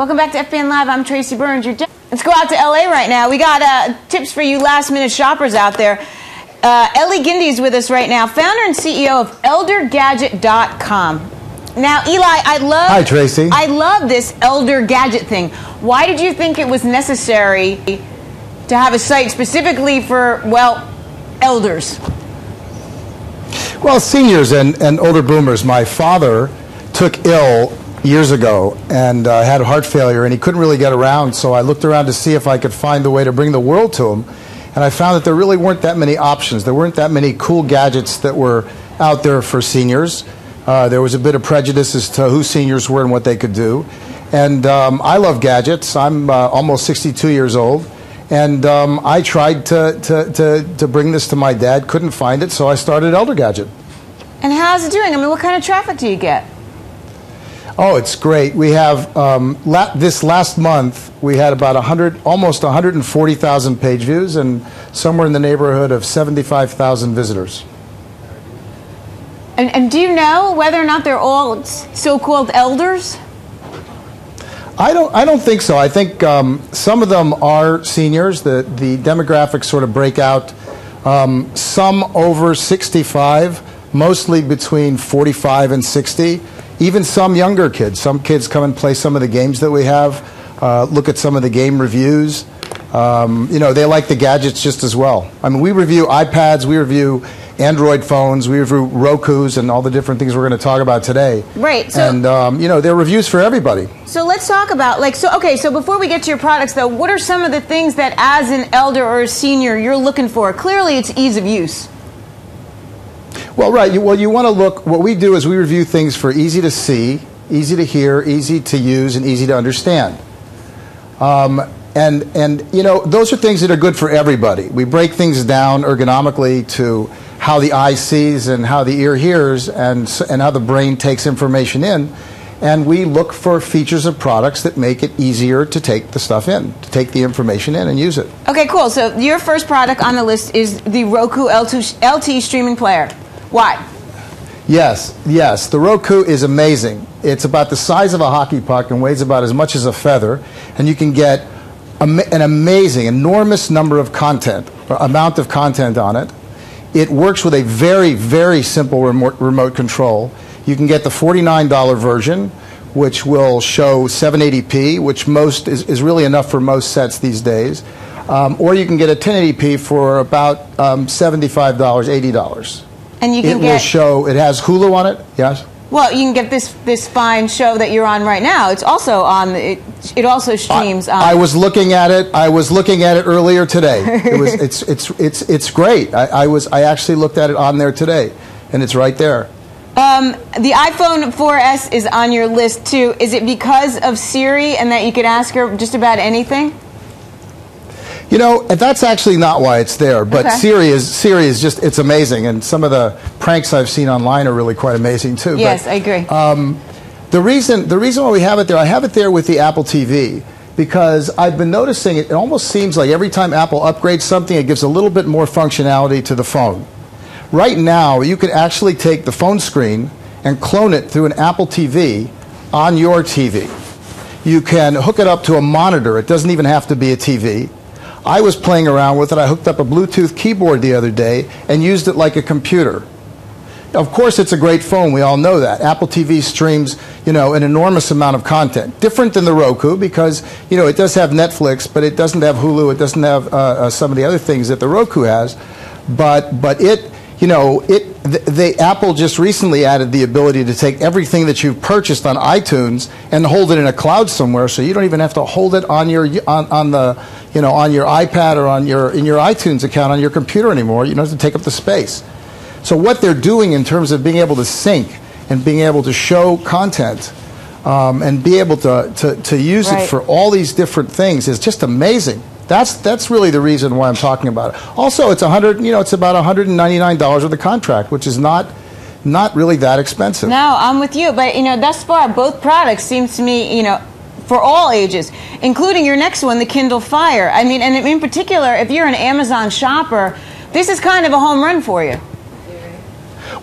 Welcome back to FBN Live. I'm Tracy Byrnes. Let's go out to LA right now. We got tips for you last-minute shoppers out there. Elie is with us right now, founder and CEO of EldergadgetOnFoxBusinessNews.mov. Now, Eli, Hi, Tracy. I love this Eldergadget thing. Why did you think it was necessary to have a site specifically for, well, elders? Well, seniors and older boomers. My father took ill years ago and had heart failure, and he couldn't really get around, so I looked around to see if I could find a way to bring the world to him, and I found that there really weren't that many options. There weren't that many cool gadgets that were out there for seniors. There was a bit of prejudice as to who seniors were and what they could do. And I love gadgets. I'm almost 62 years old. And I tried to bring this to my dad, couldn't find it, so I started Eldergadget. And how's it doing? I mean, what kind of traffic do you get? Oh, it's great. We have, this last month, we had about almost 140,000 page views and somewhere in the neighborhood of 75,000 visitors. And do you know whether or not they're all so-called elders? I don't think so. I think some of them are seniors. The demographics sort of break out. Some over 65, mostly between 45 and 60. Even some younger kids. Some kids come and play some of the games that we have, look at some of the game reviews. You know, they like the gadgets just as well. I mean, we review iPads, we review Android phones, we review Rokus, and all the different things we're going to talk about today. Right. So, and, you know, they're reviews for everybody. So let's talk about, okay, so before we get to your products, though, what are some of the things that as an elder or a senior you're looking for? Clearly, it's ease of use. Well, right. You want to look, what we do is we review things for easy to see, easy to hear, easy to use, and easy to understand. And you know, those are things that are good for everybody. We break things down ergonomically to how the eye sees and how the ear hears and how the brain takes information in. And we look for features of products that make it easier to take the stuff in, to take the information in and use it. Okay, cool. So your first product on the list is the Roku LT streaming player. Why? Yes, the Roku is amazing. It's about the size of a hockey puck and weighs about as much as a feather, and you can get an amazing, enormous amount of content on it. It works with a very, very simple remote control. You can get the $49 version, which will show 780p, which is really enough for most sets these days. Or you can get a 1080p for about $75, $80. And you can will show, it has Hulu on it, yes? Well, you can get this fine show that you're on right now. It's also on, it also streams on. I was looking at it earlier today. It's great. I actually looked at it on there today, and it's right there. The iPhone 4S is on your list too. Is it because of Siri and that you could ask her just about anything? You know, that's actually not why it's there, but okay. Siri is just, it's amazing, and some of the pranks I've seen online are really quite amazing too. Yes, but, I agree. The reason why we have it there, I have it there with the Apple TV, because I've been noticing it almost seems like every time Apple upgrades something, it gives a little bit more functionality to the phone. Right now, you can actually take the phone screen and clone it through an Apple TV on your TV. You can hook it up to a monitor. It doesn't even have to be a TV. I was playing around with it. I hooked up a Bluetooth keyboard the other day and used it like a computer. Of course, it's a great phone. We all know that. Apple TV streams, you know, an enormous amount of content. Different than the Roku because, you know, it does have Netflix, but it doesn't have Hulu. It doesn't have some of the other things that the Roku has. But it, you know, Apple just recently added the ability to take everything that you've purchased on iTunes and hold it in a cloud somewhere, so you don't even have to hold it on your on your iPad or in your iTunes account on your computer anymore. You don't have to take up the space. So what they're doing in terms of being able to sync and being able to show content and be able to use it for all these different things is just amazing. That's really the reason why I'm talking about it. Also, it's it's about $199 of the contract, which is not really that expensive. No, I'm with you, but you know, thus far both products seems to me, you know, for all ages, including your next one, the Kindle Fire. I mean, and in particular, if you're an Amazon shopper, this is kind of a home run for you.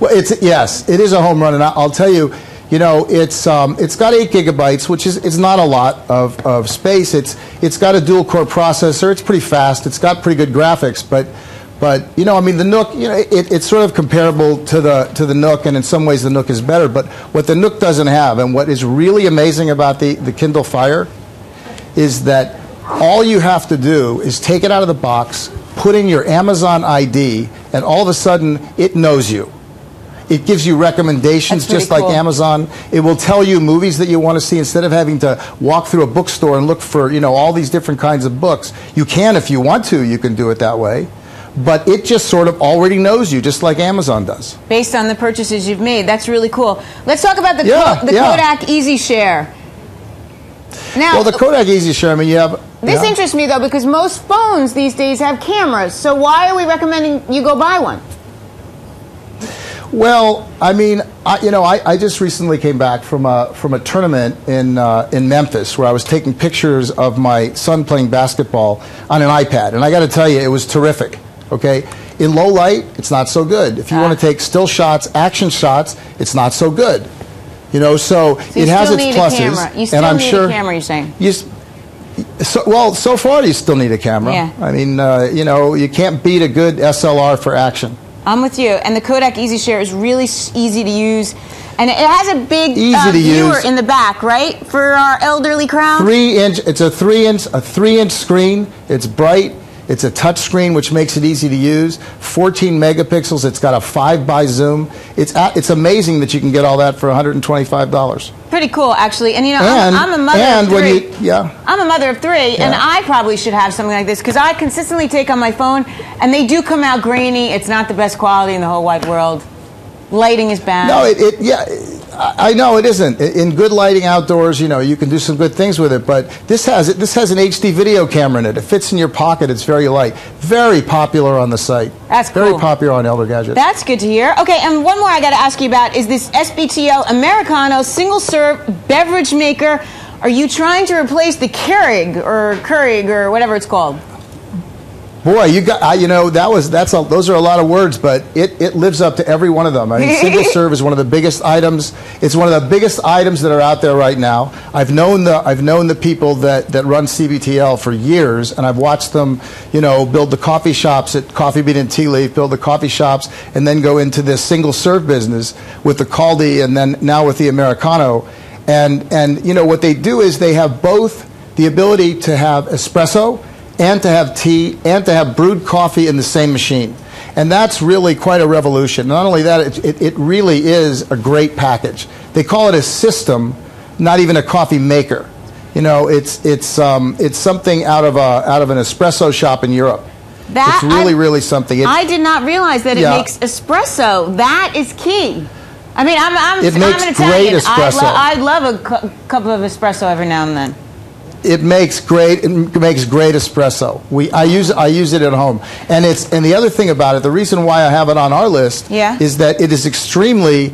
Well, yes, it is a home run, and I'll tell you, You know, it's got 8 gigabytes, which is not a lot of space. It's got a dual-core processor. It's pretty fast. It's got pretty good graphics, but you know, I mean, the Nook, you know, it's sort of comparable to the Nook, and in some ways the Nook is better. But what the Nook doesn't have, and what is really amazing about the Kindle Fire, is that all you have to do is take it out of the box, put in your Amazon ID, and all of a sudden it knows you. It gives you recommendations just like Amazon. It will tell you movies that you want to see instead of having to walk through a bookstore and look for, you know, all these different kinds of books. You can, if you want to, you can do it that way. But it just sort of already knows you, just like Amazon does. Based on the purchases you've made. That's really cool. Let's talk about the Kodak Easy Share. Now, well, the Kodak Easy Share, I mean, you have... This interests me, though, because most phones these days have cameras. So why are we recommending you go buy one? Well, I mean, I just recently came back from a tournament in Memphis where I was taking pictures of my son playing basketball on an iPad, and I got to tell you, it was terrific. Okay, in low light, it's not so good. If you want to take still shots, action shots, it's not so good. You know, so it has its pluses. You still need a camera, you're saying? Well, so far you still need a camera. Yeah. I mean, you know, you can't beat a good SLR for action. I'm with you. And the Kodak Easy Share is really easy to use. And it has a big viewer in the back, right? For our elderly crowd? 3-inch, it's a 3-inch screen. It's bright. It's a touch screen, which makes it easy to use. 14 megapixels. It's got a 5x zoom. It's amazing that you can get all that for $125. Pretty cool, actually. And you know, I'm a mother of 3. I'm a mother of 3, and I probably should have something like this because I consistently take on my phone, and they do come out grainy. It's not the best quality in the whole wide world. Lighting is bad. No, I know it isn't. In good lighting outdoors, you know, you can do some good things with it, but this has an HD video camera in it. It fits in your pocket. It's very light. Very popular on the site. That's cool. Very popular on Eldergadget. That's good to hear. Okay, and one more I got to ask you about is this SBTL Americano single-serve beverage maker. Are you trying to replace the Keurig or whatever it's called? Boy, you got those are a lot of words, but it lives up to every one of them. I mean, single serve is one of the biggest items. It's one of the biggest items that are out there right now. I've known the people that run CBTL for years, and I've watched them, you know, build the coffee shops at Coffee Bean and Tea Leaf, build the coffee shops, and then go into this single serve business with the Caldi, and then now with the Americano. And you know what they do is they have both the ability to have espresso and to have tea, and to have brewed coffee in the same machine. And that's really quite a revolution. Not only that, it really is a great package. They call it a system, not even a coffee maker. You know, it's something out of an espresso shop in Europe. It's really something. I did not realize that it makes espresso. That is key. I mean, I'm an Italian. Great espresso. I love a cup of espresso every now and then. It makes great espresso. I use it at home, and the other thing about it, the reason why I have it on our list is that it is extremely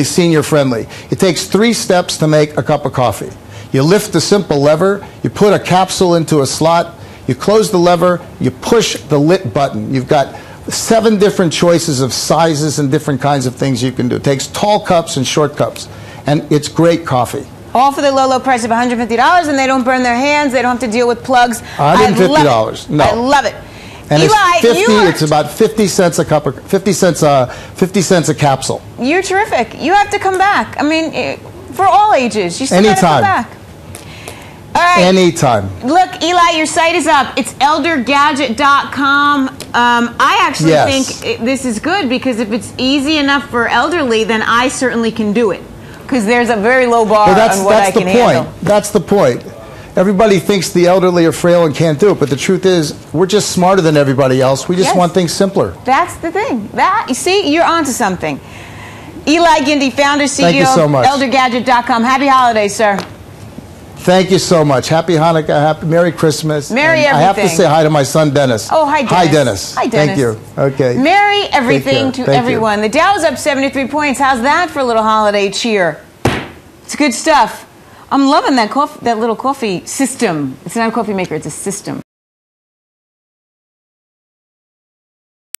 senior friendly. It takes 3 steps to make a cup of coffee. You lift the simple lever, you put a capsule into a slot, you close the lever, you push the lit button. You've got 7 different choices of sizes and different kinds of things you can do. It takes tall cups and short cups, and it's great coffee. All for the low price of $150, and they don't burn their hands. They don't have to deal with plugs. $150. No, I love it. And it's about 50 cents a cup, 50 cents a capsule. You're terrific. You have to come back. I mean, for all ages, you still got to come back. All right. Anytime. Look, Eli, your site is up. It's EldergadgetOnFoxBusinessNews.mov. I actually think this is good because if it's easy enough for elderly, then I certainly can do it. Because there's a very low bar on what I can handle. That's the point. Everybody thinks the elderly are frail and can't do it, but the truth is, we're just smarter than everybody else. We just want things simpler. That's the thing. You see, you're onto something. Eli Gindy, founder, CEO Thank you so much. of Eldergadget.com. Happy holidays, sir. Thank you so much. Happy Hanukkah. Merry Christmas. Merry everything. I have to say hi to my son, Dennis. Oh, hi, Dennis. Hi, Dennis. Hi, Dennis. Thank you. Okay. Merry everything to everyone. The Dow's up 73 points. How's that for a little holiday cheer? It's good stuff. I'm loving that little coffee system. It's not a coffee maker, it's a system.